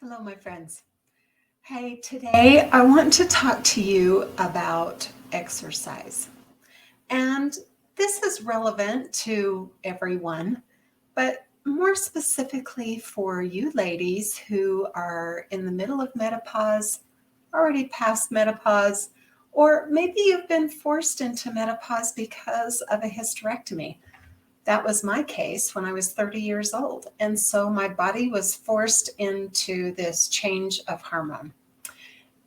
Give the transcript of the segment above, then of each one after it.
Hello, my friends. Hey, today I want to talk to you about exercise. And this is relevant to everyone, but more specifically for you ladies who are in the middle of menopause, already past menopause, or maybe you've been forced into menopause because of a hysterectomy. That was my case when I was 30 years old. And so my body was forced into this change of hormone.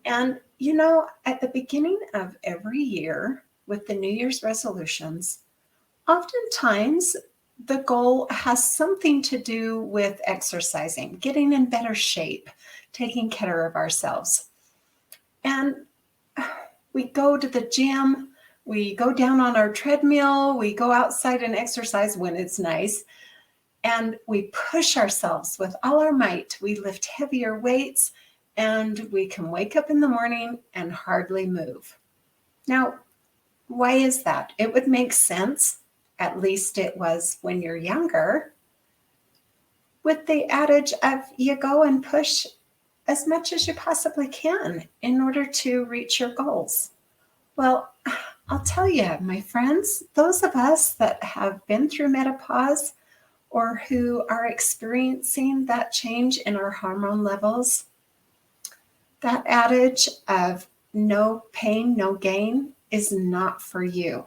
And, at the beginning of every year with the New Year's resolutions, oftentimes the goal has something to do with exercising, getting in better shape, taking care of ourselves. And we go to the gym, we go down on our treadmill, we go outside and exercise when it's nice, and we push ourselves with all our might. We lift heavier weights, and we can wake up in the morning and hardly move. Now, why is that? It would make sense, at least it was when you're younger, with the adage of you go and push as much as you possibly can in order to reach your goals. Well, I'll tell you, my friends, those of us that have been through menopause or who are experiencing that change in our hormone levels, that adage of no pain, no gain is not for you.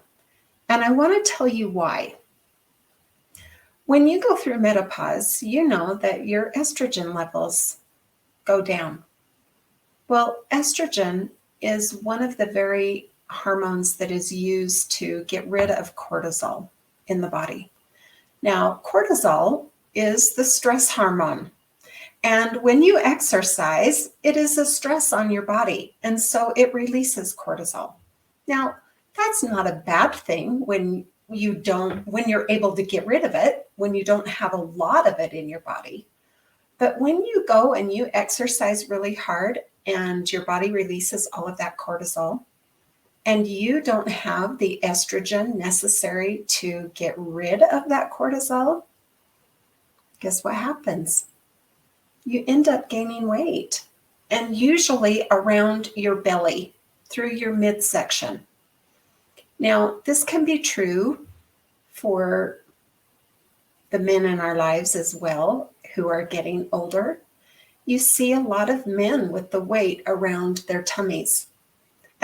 And I want to tell you why. When you go through menopause, you know that your estrogen levels go down. Well, estrogen is one of the very hormones that is used to get rid of cortisol in the body. Now, cortisol is the stress hormone. And when you exercise, it is a stress on your body. And so it releases cortisol. Now, that's not a bad thing when you're able to get rid of it, when you don't have a lot of it in your body. But when you go and you exercise really hard and your body releases all of that cortisol, and you don't have the estrogen necessary to get rid of that cortisol, guess what happens? You end up gaining weight, and usually around your belly, through your midsection. Now, this can be true for the men in our lives as well who are getting older. You see a lot of men with the weight around their tummies.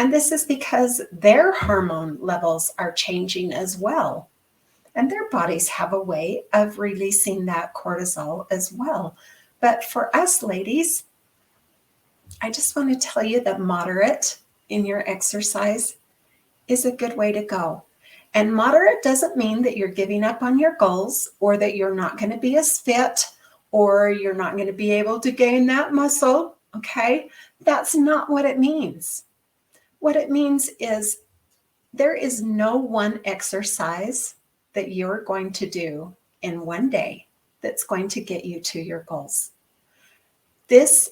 And this is because their hormone levels are changing as well. And their bodies have a way of releasing that cortisol as well. But for us ladies, I just want to tell you that moderate in your exercise is a good way to go. And moderate doesn't mean that you're giving up on your goals or that you're not going to be as fit or you're not going to be able to gain that muscle, okay? That's not what it means. What it means is there is no one exercise that you're going to do in one day that's going to get you to your goals. This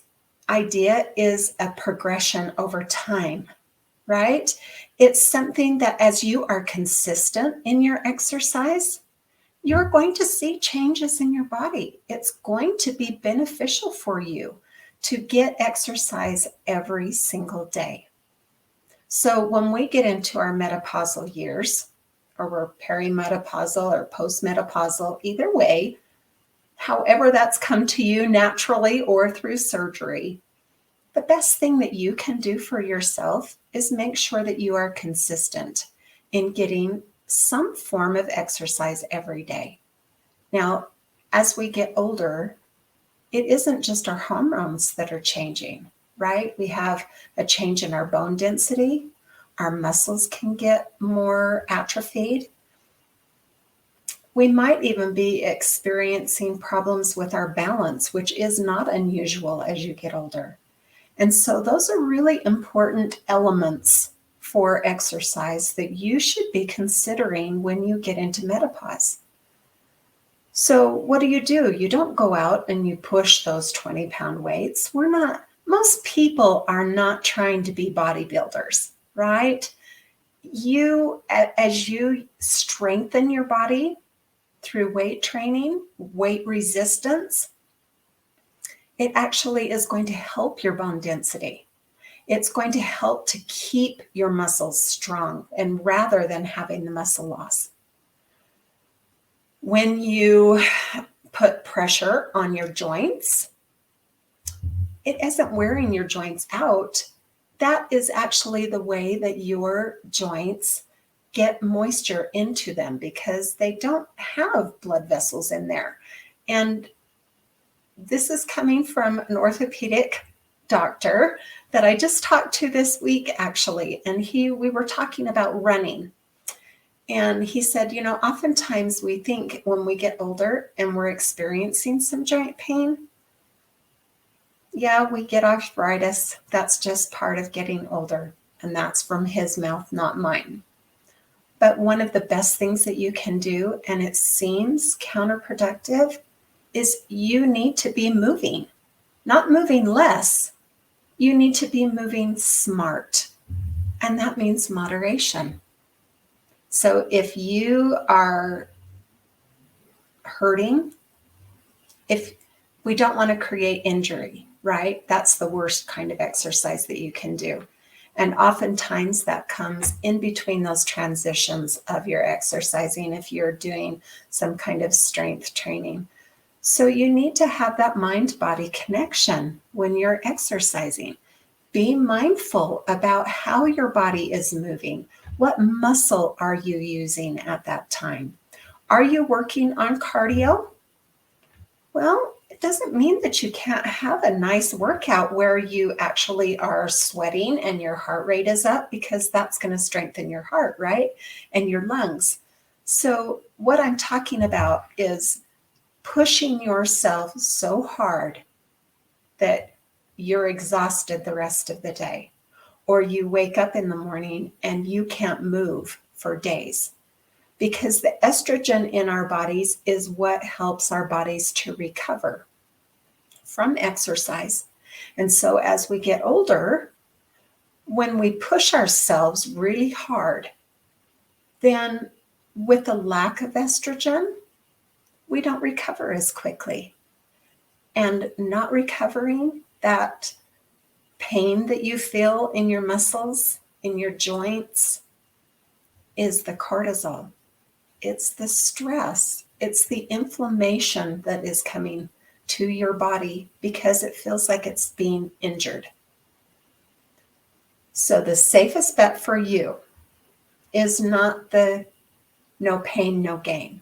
idea is a progression over time, right? It's something that as you are consistent in your exercise, you're going to see changes in your body. It's going to be beneficial for you to get exercise every single day. So when we get into our menopausal years, or we're perimenopausal or postmenopausal, either way, however that's come to you naturally or through surgery, the best thing that you can do for yourself is make sure that you are consistent in getting some form of exercise every day. Now, as we get older, it isn't just our hormones that are changing, right? We have a change in our bone density. Our muscles can get more atrophied. We might even be experiencing problems with our balance, which is not unusual as you get older. And so those are really important elements for exercise that you should be considering when you get into menopause. So what do? You don't go out and you push those 20-pound weights. Most people are not trying to be bodybuilders, right? As you strengthen your body through weight training, weight resistance, It actually is going to help your bone density. It's going to help to keep your muscles strong and rather than having the muscle loss. When you put pressure on your joints, it isn't wearing your joints out. That is actually the way that your joints get moisture into them because they don't have blood vessels in there. And this is coming from an orthopedic doctor that I just talked to this week, actually. And we were talking about running. And he said, oftentimes we think when we get older and we're experiencing some joint pain, yeah, we get arthritis. That's just part of getting older. And that's from his mouth, not mine. But one of the best things that you can do, and it seems counterproductive, is you need to be moving, not moving less. You need to be moving smart. And that means moderation. So if you are hurting, if we don't want to create injury, right? That's the worst kind of exercise that you can do. And oftentimes that comes in between those transitions of your exercising if you're doing some kind of strength training. So you need to have that mind-body connection when you're exercising. Be mindful about how your body is moving. What muscle are you using at that time? Are you working on cardio? Well, it doesn't mean that you can't have a nice workout where you actually are sweating and your heart rate is up, because that's going to strengthen your heart, right? And your lungs. So what I'm talking about is pushing yourself so hard that you're exhausted the rest of the day, or you wake up in the morning and you can't move for days. Because the estrogen in our bodies is what helps our bodies to recover from exercise. And so as we get older, when we push ourselves really hard, then with the lack of estrogen, we don't recover as quickly. And not recovering, that pain that you feel in your muscles, in your joints, is the cortisol. It's the stress. It's the inflammation that is coming to your body because it feels like it's being injured. So the safest bet for you is not the no pain, no gain.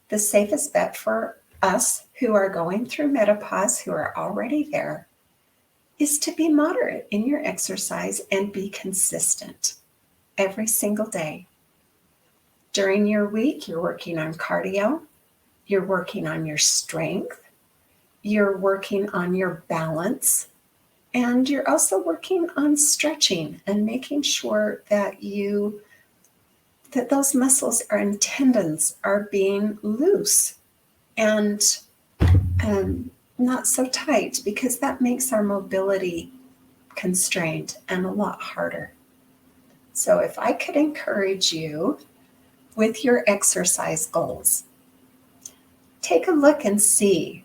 The safest bet for us who are going through menopause, who are already there, is to be moderate in your exercise and be consistent every single day. During your week, you're working on cardio, you're working on your strength, you're working on your balance, and you're also working on stretching and making sure that those muscles and tendons are being loose and not so tight, because that makes our mobility constrained and a lot harder. So if I could encourage you with your exercise goals, take a look and see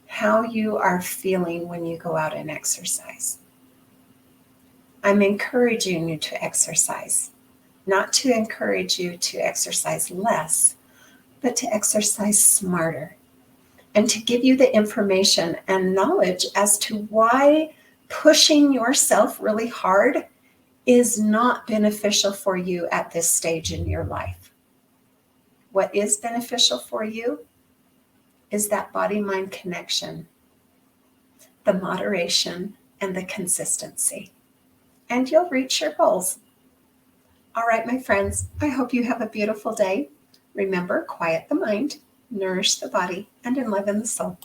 how you are feeling when you go out and exercise. I'm encouraging you to exercise, not to encourage you to exercise less, but to exercise smarter, and to give you the information and knowledge as to why pushing yourself really hard is not beneficial for you at this stage in your life. What is beneficial for you is that body-mind connection, the moderation, and the consistency. And you'll reach your goals. All right, my friends, I hope you have a beautiful day. Remember, quiet the mind, nourish the body, and enliven the soul.